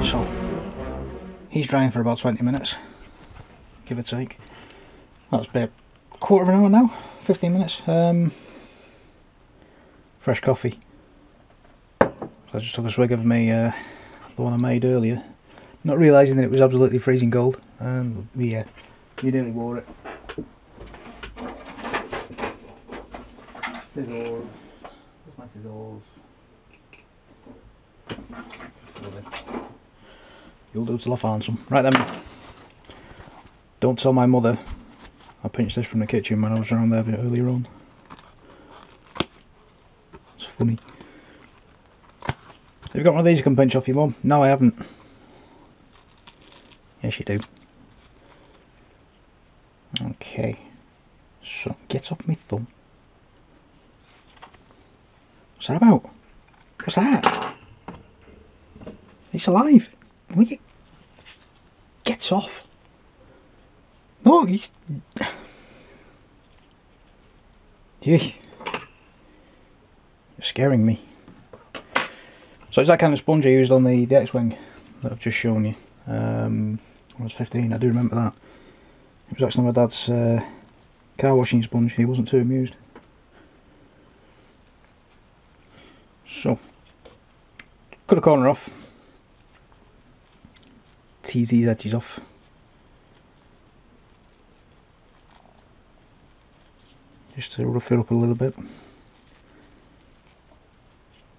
So he's drying for about 20 minutes, give or take. That's about a quarter of an hour now, 15 minutes. Fresh coffee. So I just took a swig of me, the one I made earlier, not realising that it was absolutely freezing cold. Yeah, you nearly wore it. Fizzles. Where's my fizzles? You'll do till I find some. Right then. Don't tell my mother I pinched this from the kitchen when I was around there a bit earlier on. It's funny. Have you got one of these you can pinch off your mum? No, I haven't. Yes, you do. Okay. So, get off my thumb. What's that about? What's that? It's alive. Will you... Get off. No, you... You're scaring me. So it's that kind of sponge I used on the X-Wing that I've just shown you. When I was 15, I do remember that. It was actually my dad's car washing sponge. He wasn't too amused. So, cut a corner off. Tease these edges off. Just to rough it up a little bit.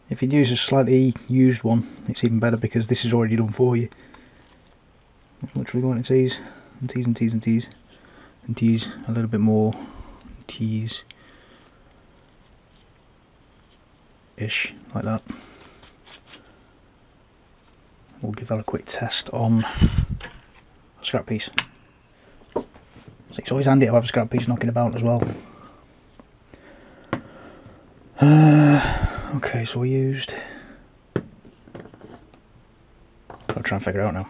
If you use a slightly used one, it's even better because this is already done for you. It's literally going to tease and tease and tease and tease and tease a little bit more. Tease ish, like that. We'll give that a quick test on a scrap piece. So it's always handy to have a scrap piece knocking about as well. Okay, so we used... I'll try and figure it out now.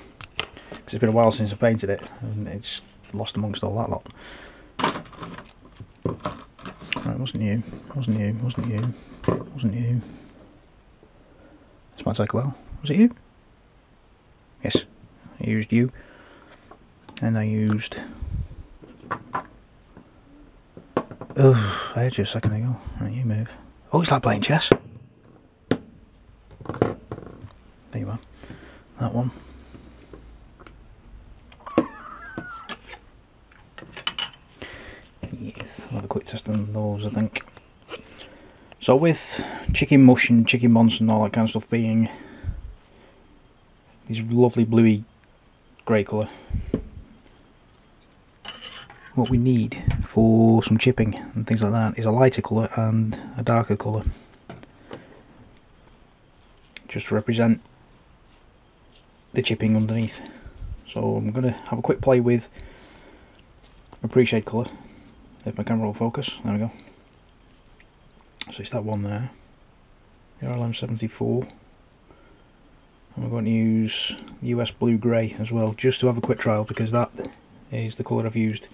Because it's been a while since I painted it, and it's lost amongst all that lot. Right, wasn't you, wasn't you, wasn't you, wasn't you. This might take a while. Was it you? Yes, I used you. And I used... Oh, I had you a second ago. Right, you move. Oh, it's like playing chess. There you are. That one. Yes, I'll have a quick test on those, I think. So with chicken mush and chicken bonds and all that kind of stuff being these lovely bluey grey colour, what we need for some chipping and things like that is a lighter colour and a darker colour, just to represent the chipping underneath. So I'm going to have a quick play with a pre-shade colour, if my camera will focus. There we go. So it's that one there, the RLM74, and we're going to use US Blue Grey as well, just to have a quick trial, because that is the colour I've used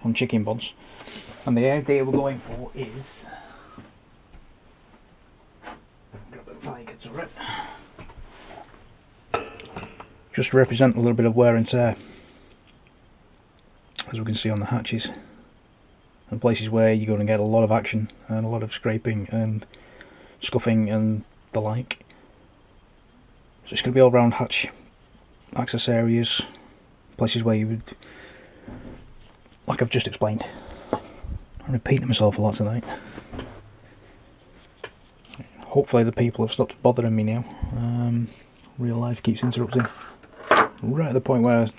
on chicken bonds. And the idea we're going for is, just to represent a little bit of wear and tear, as we can see on the hatches, and places where you're going to get a lot of action and a lot of scraping and scuffing and the like. So it's going to be all round hatch access areas, places where you would, like I've just explained. I'm repeating myself a lot tonight. Hopefully the people have stopped bothering me now. Real life keeps interrupting. Right at the point where I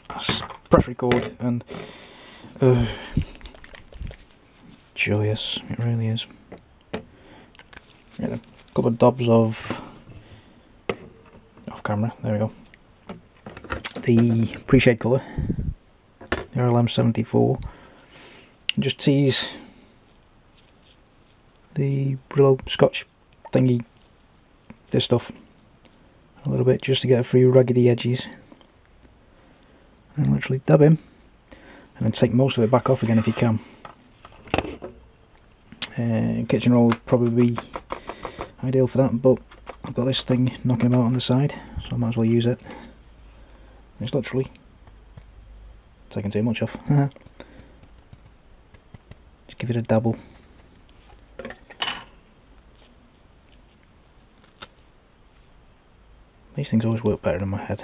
press record and joyous, it really is. Get a couple of dobs of off camera, there we go. The pre-shade colour, the RLM74. Just tease the Brillo Scotch thingy, this stuff, a little bit just to get a few raggedy edges. And literally dab him, and then take most of it back off again if you can. Kitchen roll would probably be ideal for that, but I've got this thing knocking about on the side, so I might as well use it. It's literally taking too much off. Just give it a dabble. These things always work better in my head.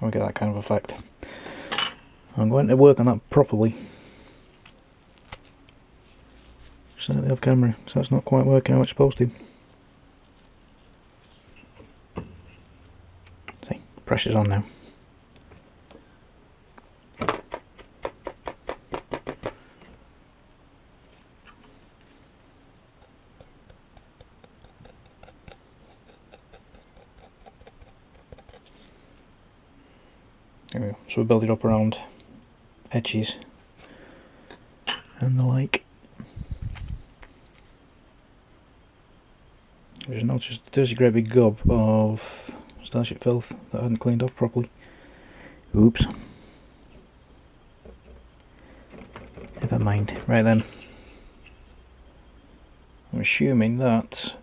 I get that kind of effect. I'm going to work on that properly. Slightly off camera, so it's not quite working how it's supposed to. See, pressure's on now. There we go. So we build it up around edges and the like. I just noticed there's a great big gob of Starship Filth that I hadn't cleaned off properly. Oops. Never mind. Right then. I'm assuming that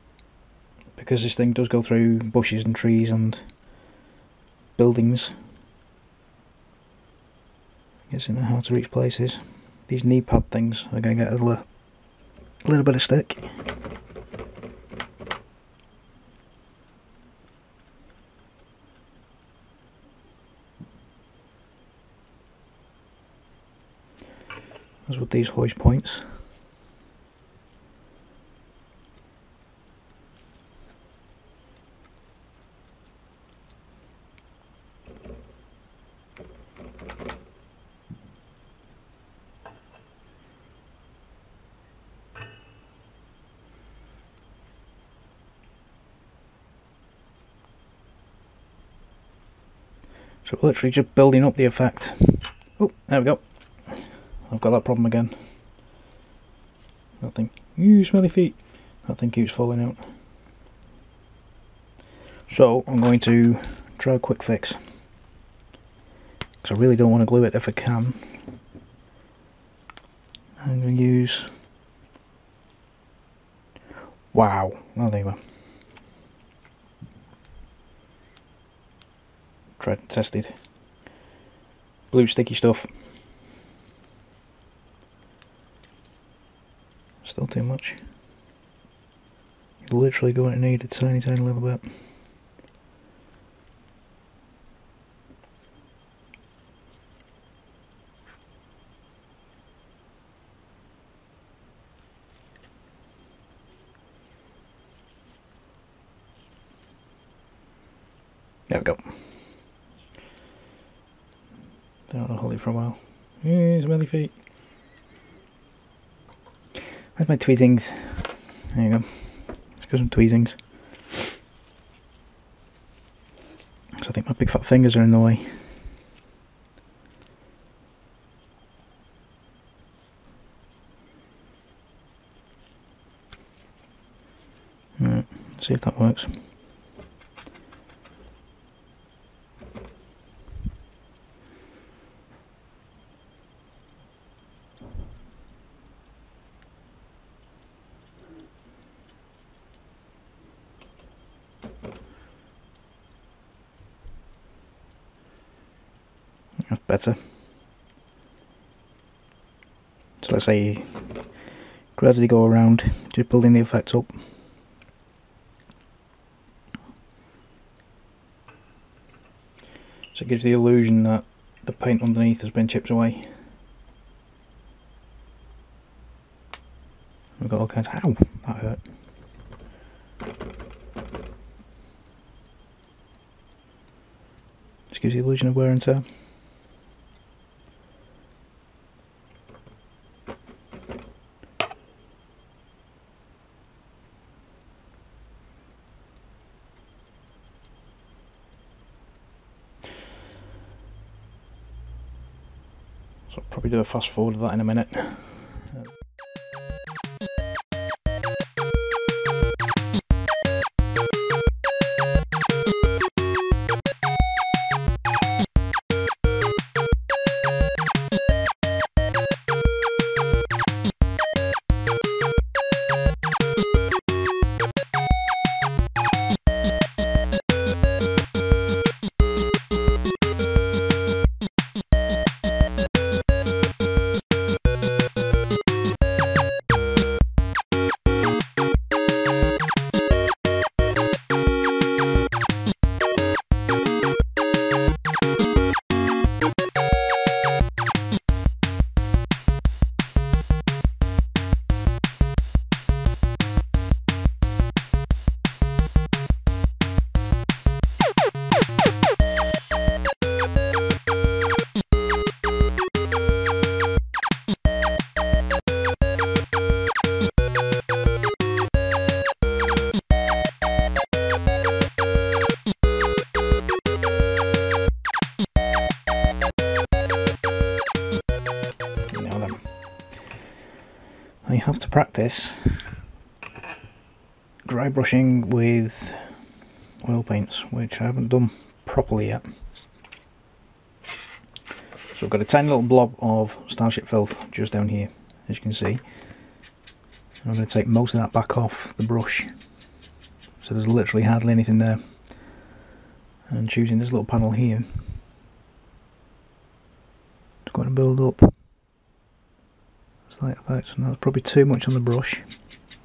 because this thing does go through bushes and trees and buildings, guessing how to reach places, these knee pad things are going to get a little bit of stick. As with these hoist points. So literally just building up the effect. Oh, there we go. I've got that problem again. That thing, you smelly feet. That thing keeps falling out. So I'm going to try a quick fix. Because I really don't want to glue it if I can. I'm going to use... Wow. Oh, there you go. Tried and tested. Blue sticky stuff. Still too much. You're literally going to need a tiny little bit. There we go. Don't want to hold it for a while. Smelly feet. Where's my tweezings? There you go. Let's go some tweezings. So I think my big fat fingers are in the way. Alright, let's see if that works. That's better. So let's say you gradually go around, just building the effects up. So it gives the illusion that the paint underneath has been chipped away. We've got all kinds of... Ow! That hurt. Just gives the illusion of wear and tear. So I'll probably do a fast forward of that in a minute. I have to practice dry brushing with oil paints, which I haven't done properly yet. So I've got a tiny little blob of Starship Filth just down here, as you can see. I'm going to take most of that back off the brush, so there's literally hardly anything there. And choosing this little panel here, it's going to build up a slight effect. And that's probably too much on the brush,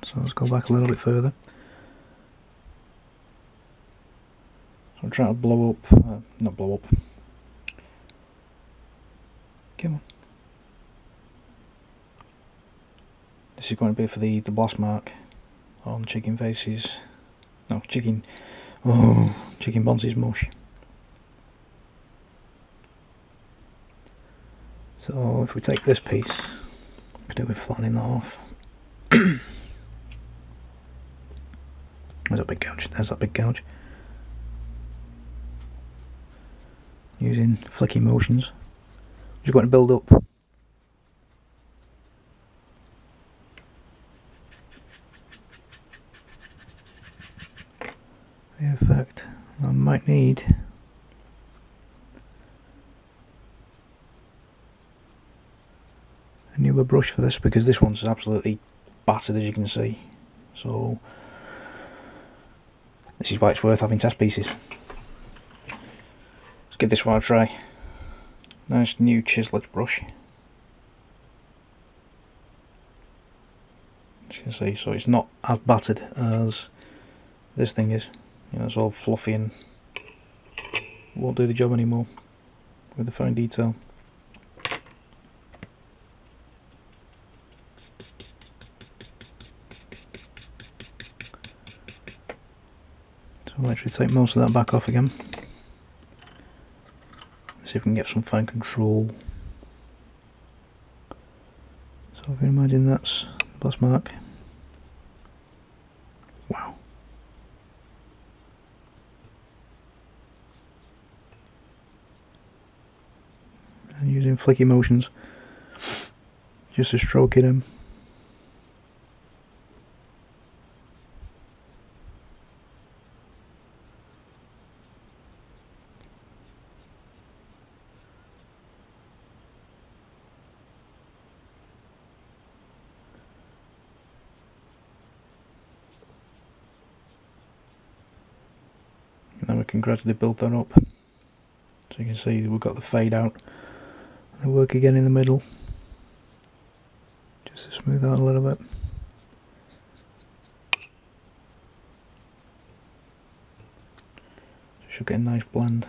so let's go back a little bit further. So I'm trying to blow up, not blow up. Come on. This is going to be for the blast mark on chicken faces. No, chicken Bonzi's mush. So if we take this piece, we could do with flattening that off. There's that big gouge. There's that big gouge. Using flicky motions, just going to build up the effect. I might need a newer brush for this, because this one's absolutely battered, as you can see. So this is why it's worth having test pieces. Let's give this one a try. Nice new chiseled brush, as you can see. So it's not as battered as this thing is. You know, it's all fluffy and won't do the job anymore with the fine detail. So I'll actually take most of that back off again. See if we can get some fine control. So if you imagine that's the blast mark. Wow. And using flicky motions just to stroke it in. Now we can gradually build that up. So you can see we've got the fade out and the work again in the middle, just to smooth out a little bit. Should get a nice blend.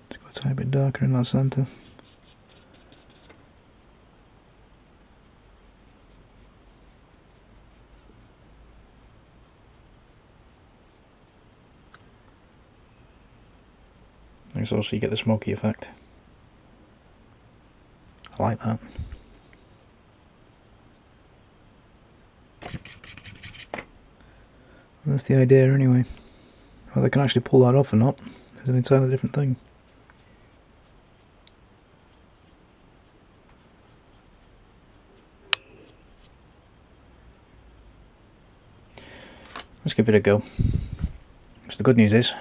Let's go a tiny bit darker in that centre. So you get the smoky effect. I like that. That's the idea anyway. Whether they can actually pull that off or not is an entirely different thing. Let's give it a go. So the good news is,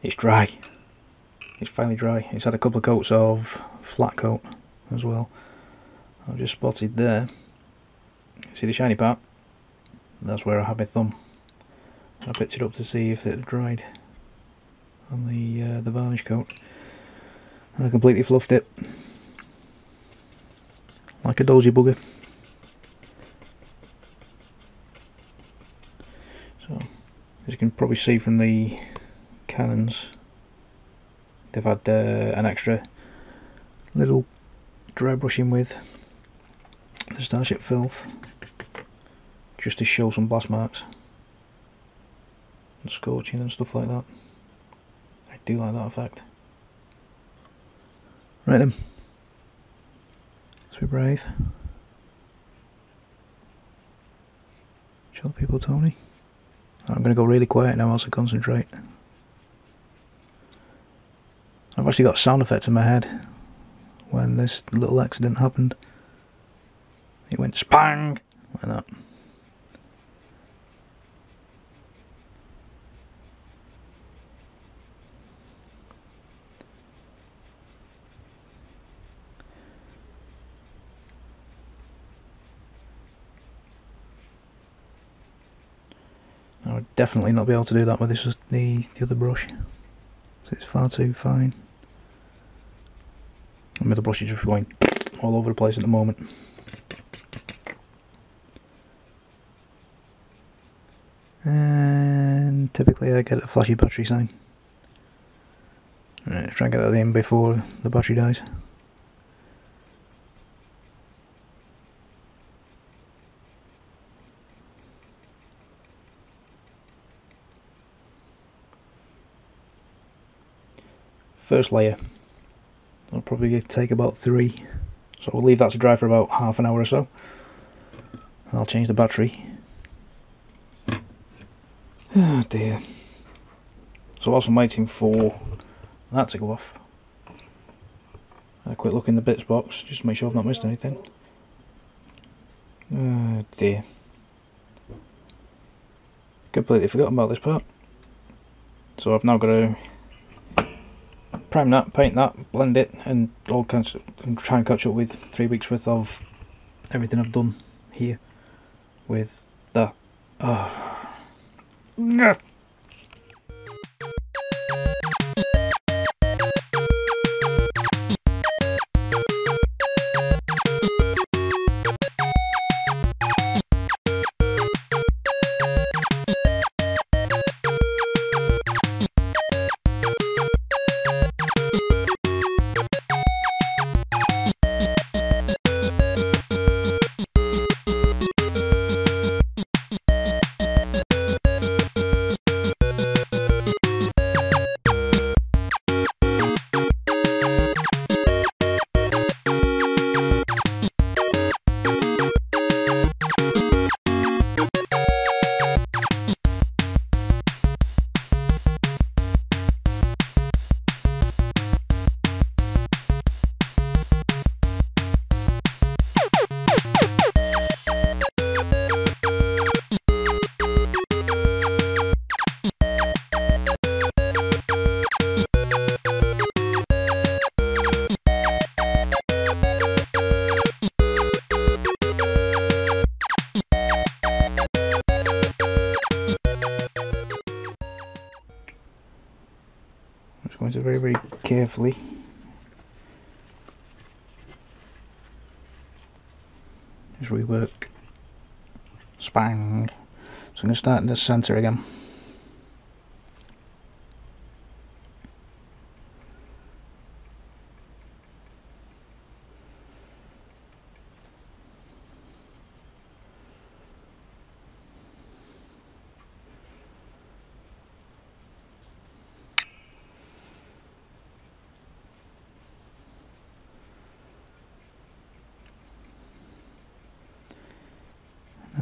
it's dry. It's finally dry. It's had a couple of coats of flat coat as well. I've just spotted there. See the shiny part? That's where I had my thumb. I picked it up to see if it had dried on the varnish coat, and I completely fluffed it like a dozy bugger. So, as you can probably see from the cannons, they've had an extra little dry brushing with the Starship Filth, just to show some blast marks and scorching and stuff like that. I do like that effect. Right then, let's be brave. Show the people Tony. I'm going to go really quiet now whilst I concentrate. I've actually got sound effects in my head when this little accident happened. It went spang like that. I would definitely not be able to do that with this the other brush. So it's far too fine. And the other brush is just going all over the place at the moment. And typically I get a flashy battery sign. Right, try and get that in before the battery dies. First layer, it'll probably take about 3, so we'll leave that to dry for about half an hour or so, and I'll change the battery. Oh dear. So whilst I'm waiting for that to go off, a quick look in the bits box just to make sure I've not missed anything. Oh dear, completely forgotten about this part. So I've now got to prime that, paint that, blend it, and all kinds of, and try and catch up with 3 weeks worth of everything I've done here with that. Going to very, very carefully just rework. Spang. So I'm going to start in the centre again.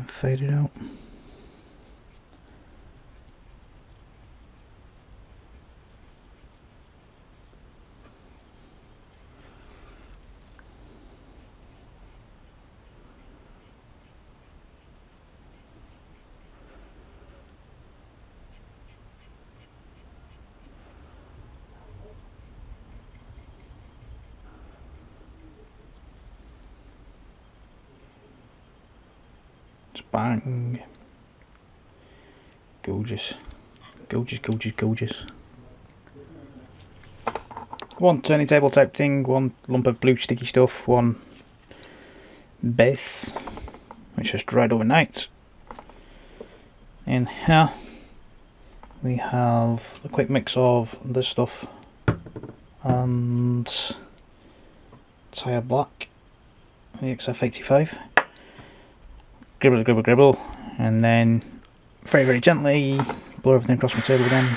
Fade it out. Bang. Gorgeous. Gorgeous, gorgeous, gorgeous. One turning table type thing, one lump of blue sticky stuff, one base, which has dried overnight. In here we have a quick mix of this stuff and Tire Black, the XF85. Gribble, gribble, gribble, and then very, very gently blow everything across my table again.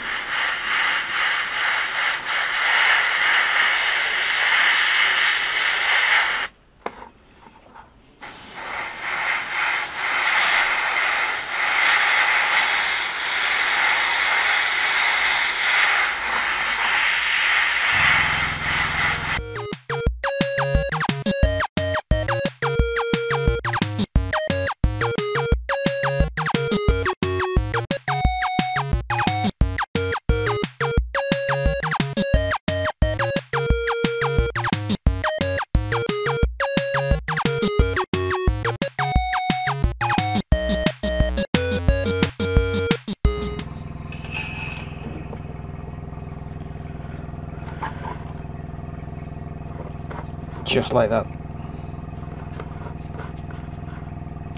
Just like that.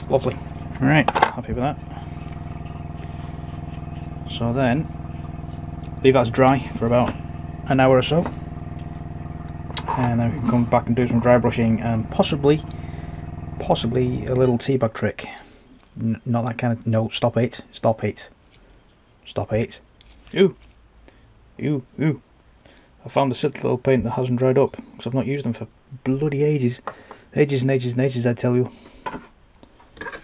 Lovely. Alright, happy with that. So then, leave that to dry for about an hour or so. And then we can come back and do some dry brushing and possibly a little teabag trick. Not that kind of... No, stop it. Stop it. Stop it. Ooh. Ooh, ooh. I found a silly little paint that hasn't dried up because I've not used them for bloody ages. Ages and ages and ages, I tell you.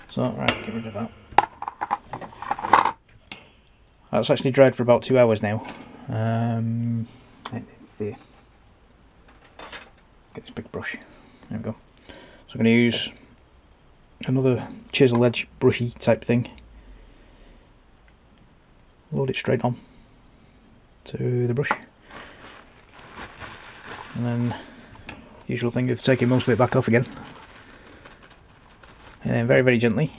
So, right, get rid of that. That's actually dried for about 2 hours now. Let's see. Get this big brush. There we go. So I'm going to use another chisel edge brushy type thing. Load it straight on to the brush. And then, usual thing of taking most of it back off again. And then very, very gently.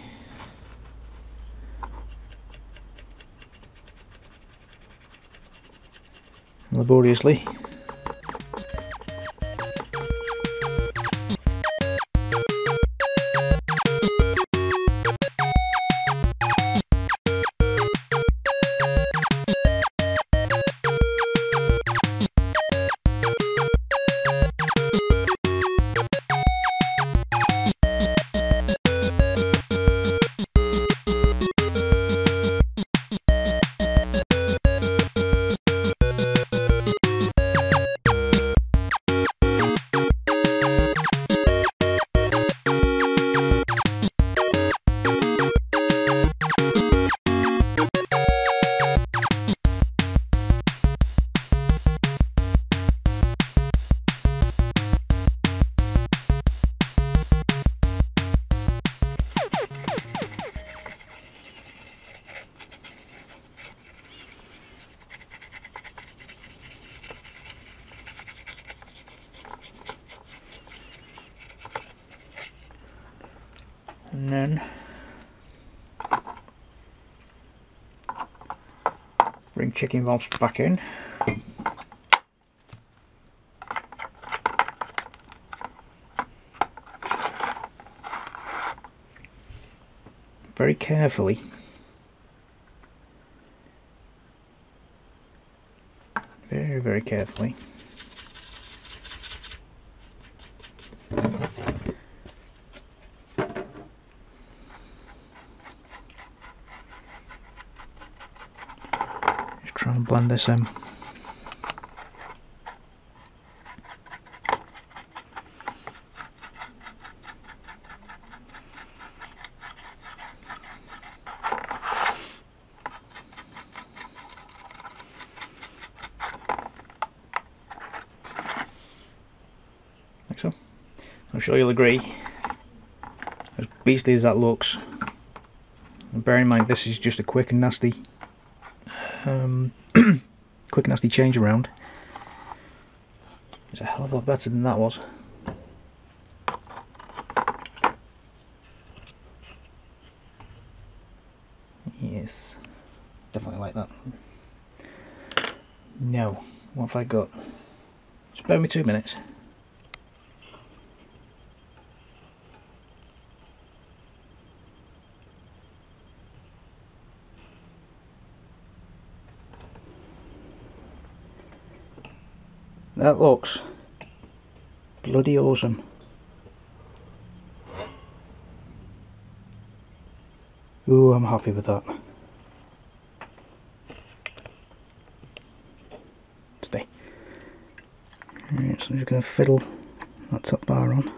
Laboriously. And then bring chicken valves back in. Very carefully. Very, very carefully. Try and blend this in. Like so. I'm sure you'll agree, as beastly as that looks, and bear in mind this is just a quick and nasty quick nasty change around. It's a hell of a lot better than that was. Yes, definitely like that. No, what have I got? Spare me 2 minutes. That looks bloody awesome. Ooh, I'm happy with that. Stay. Right, so I'm just going to fiddle that top bar on.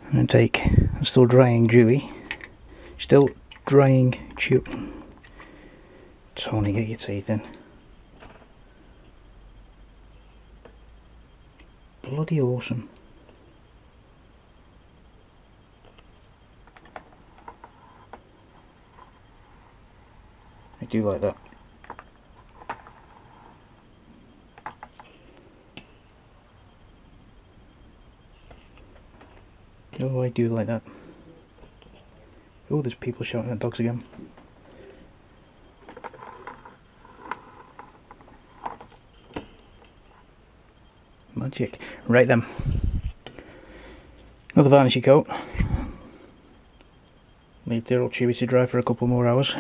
I'm going to take a still drying Chewie. Still drying Chewie. Tony, get your teeth in. Bloody awesome. I do like that. Oh, I do like that. Oh, there's people shouting at dogs again. Magic. Right then. Another varnishy coat. Leave the old Chewie to dry for a couple more hours.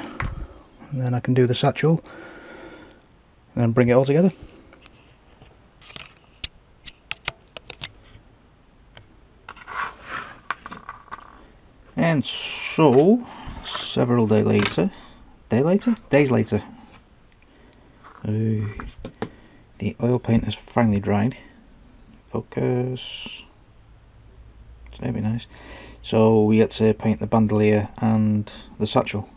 And then I can do the satchel. And then bring it all together. And so, several days later, the oil paint has finally dried. Focus. That'd be nice. So we had to paint the bandolier and the satchel,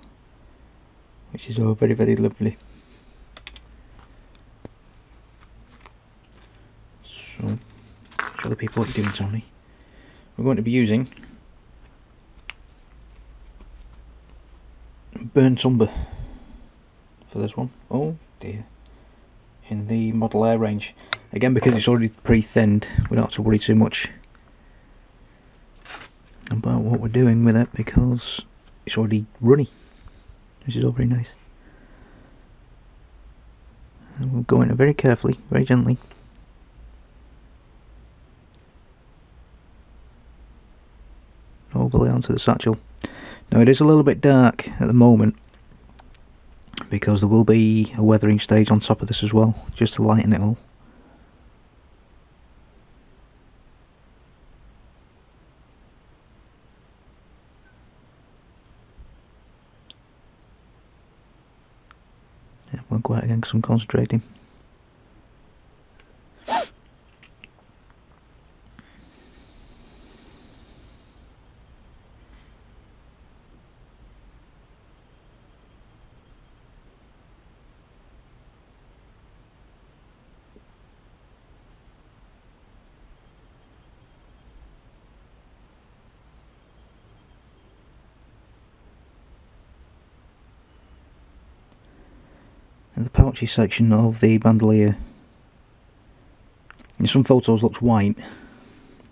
which is all very, very lovely. So, show the people what you're doing, Tony. We're going to be using burnt umber for this one. Oh dear. In the Model Air range. Again, because it's already pre-thinned, we don't have to worry too much about what we're doing with it, because it's already runny, which is all very nice. And we'll go in it very carefully, very gently. Overlay onto the satchel. Now it is a little bit dark at the moment, because there will be a weathering stage on top of this as well, just to lighten it all. Yeah, won't go out again because I'm concentrating. And the pouchy section of the bandolier, in some photos looks white,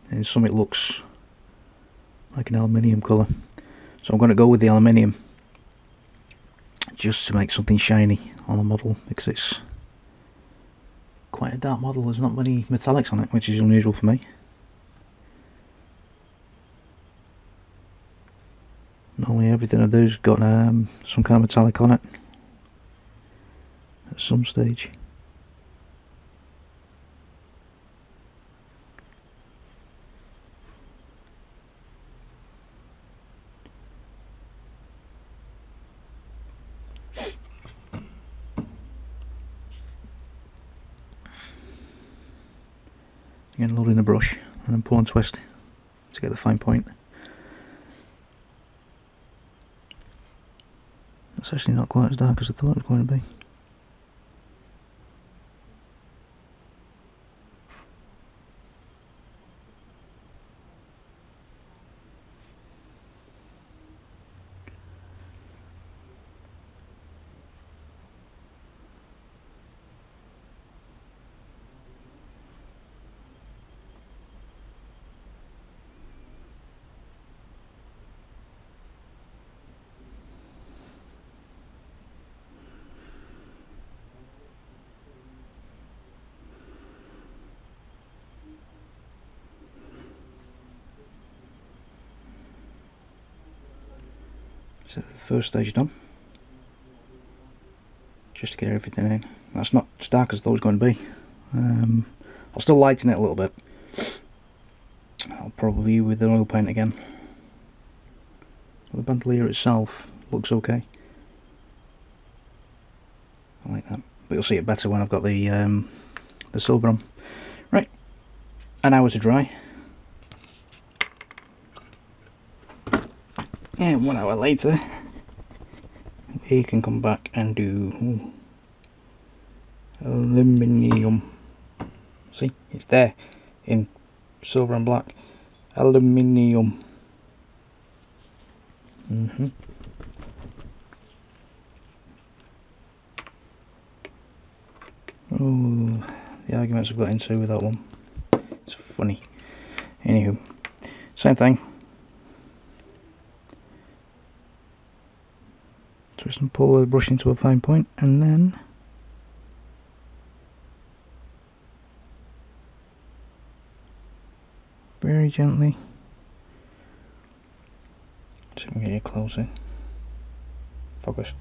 and in some it looks like an aluminium colour. So I'm going to go with the aluminium just to make something shiny on the model, because it's quite a dark model. There's not many metallics on it, which is unusual for me. Normally everything I do's got some kind of metallic on it at some stage. Again, loading the brush and then pull and twist to get the fine point. It's actually not quite as dark as I thought it was going to be. So the first stage done, just to get everything in. That's not as dark as I thought it was going to be. I'll still lighten it a little bit. I'll probably with the oil paint again. Well, the bandolier itself looks okay. I like that, but you'll see it better when I've got the silver on. Right, an hour to dry. And 1 hour later, we can come back and do aluminium. See, it's there in silver and black. Aluminium. Oh, the arguments I've got into with that one. It's funny. Anywho, same thing. Twist and pull the brush into a fine point, and then very gently. See if we can get you closer. Focus.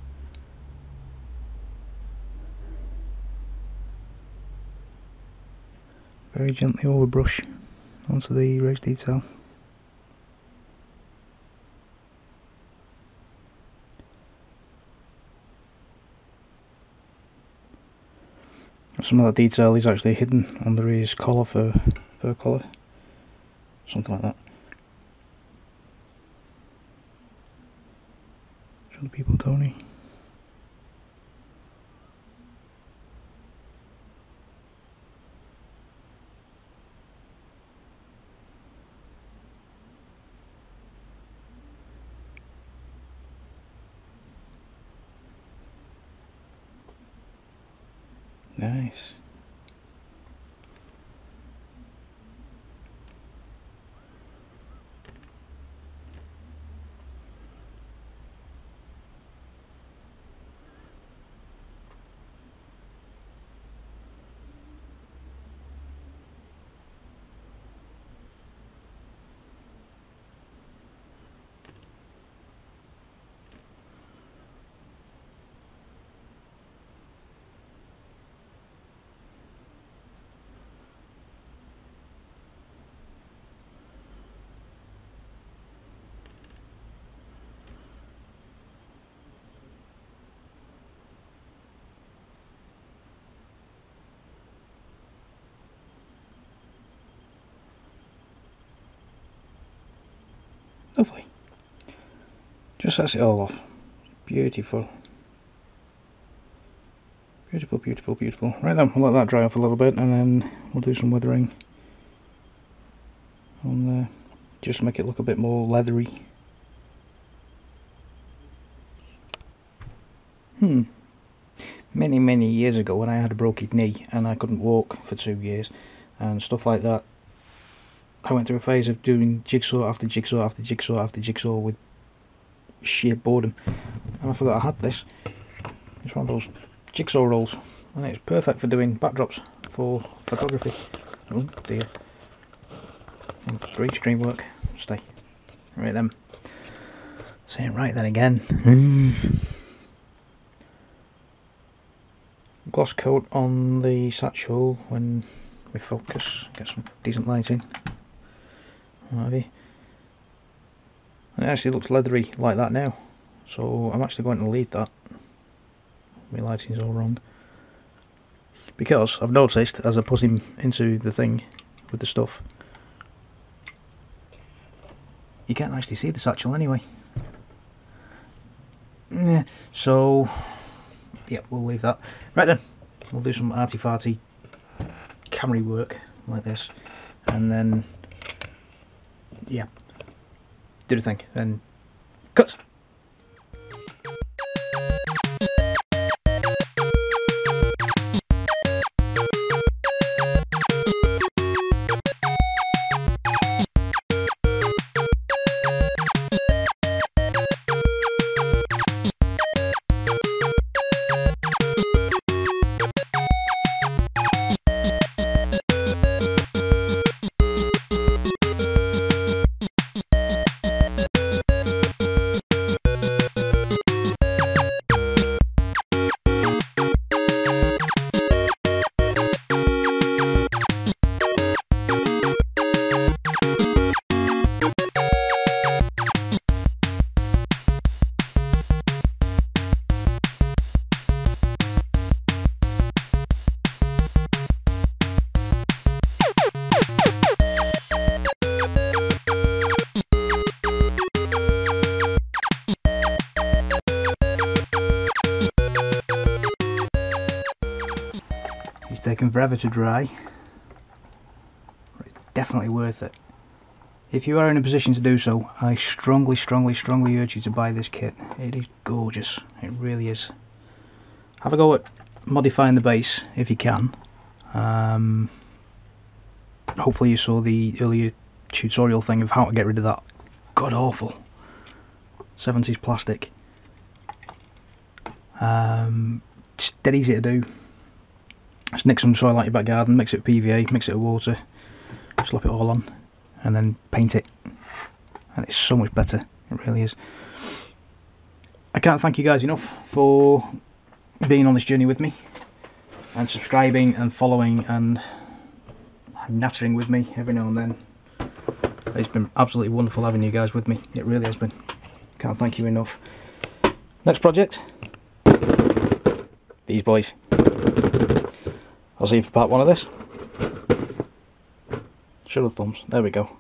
Very gently overbrush onto the raised detail. Some of that detail is actually hidden under his collar, fur collar, something like that. Show the people, Tony. Nice. Lovely. Just sets it all off. Beautiful. Beautiful, beautiful, beautiful. Right then, we'll let that dry off a little bit and then we'll do some weathering on there. Just to make it look a bit more leathery. Many years ago when I had a broken knee and I couldn't walk for 2 years and stuff like that, I went through a phase of doing jigsaw after jigsaw after jigsaw after jigsaw with sheer boredom, and I forgot I had this. It's one of those jigsaw rolls and it's perfect for doing backdrops for photography. Oh dear. And for extreme work. Stay. Right then. Saying right then again. Gloss coat on the satchel when we focus, get some decent lighting. What have you. And it actually looks leathery like that now, so I'm actually going to leave that. My lighting's all wrong. Because I've noticed as I put him into the thing with the stuff, you can't actually see the satchel anyway. Yeah, so yeah, we'll leave that. Right then, we'll do some arty-farty camera work like this, and then yeah, do the thing, then cut! Taken forever to dry. It's definitely worth it. If you are in a position to do so, I strongly urge you to buy this kit. It is gorgeous, it really is. Have a go at modifying the base if you can. Hopefully you saw the earlier tutorial thing of how to get rid of that god awful 70s plastic. It's dead easy to do. Just nick some soil out your back garden, mix it with PVA, mix it with water, slap it all on, and then paint it, and it's so much better. It really is. I can't thank you guys enough for being on this journey with me and subscribing and following and nattering with me every now and then. It's been absolutely wonderful having you guys with me. It really has been. Can't thank you enough. Next project, these boys. I'll see you for part 1 of this. Shut up, thumbs. There we go.